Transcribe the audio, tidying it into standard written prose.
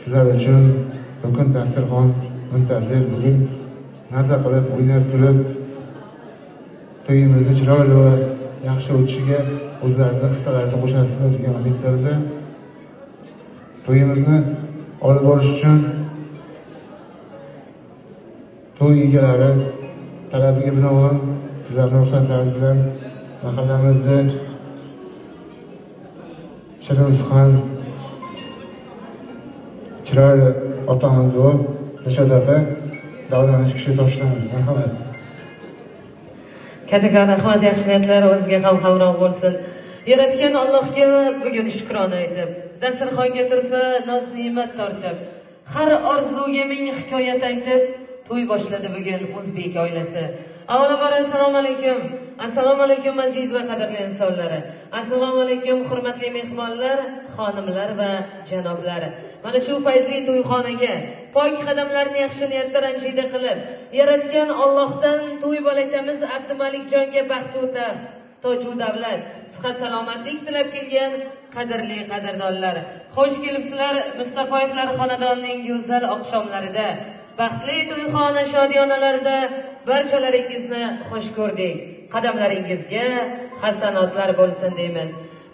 sizlar uchun bugün dasturxon muntazir, bugün nazar qilib, o'ynab kulib, to'yimizni chiroyli va yaxshi o'tishiga o'zlaringizni hissalaringizni qo'shasizlar degan umidda biza to'yimizni olib borish uchun to'y egalari talabiga binoan sizlarning ruxsatlaringiz bilan mahallamizni shirin suxan chiroyli otamiz bo'lib Dilshod davlanish kishi topshiramiz. Marhamat. Kattakon rahmat, yaxshi niyatlar o'zizga ham hamroh bo'lsin. Yaratgan Allohga bugun shukrona aytib, dasturxonga turfa noz ne'mat tortib, har orzuga ming hikoyat aytib, to'y boshladi bugun o'zbek oilasi. Avvalambor assalomu alaykum. Assalomu alaykum aziz va qadrli insonlar. Assalomu alaykum hurmatli mehmonlar, xonimlar va janoblar. Mana shu fayzli to'yxonaga pok qadamlarni yaxshi niyatda ranjida qilib, yaratgan Allohdan to'y bolachamiz Abdumalikjonga baxtu taxt, toju davlat, sihat salomatlik tilab kelgan qadrli qadrdonlar. Xo'sh kelibsizlar Mustafoyevlar xonadonining go'zal oqshomlarida. Baxtli to'yxona shodiyonalarida barchalaringizni xush ko'rdik. Qadamlaringizga hasanotlar bo'lsin deymiz.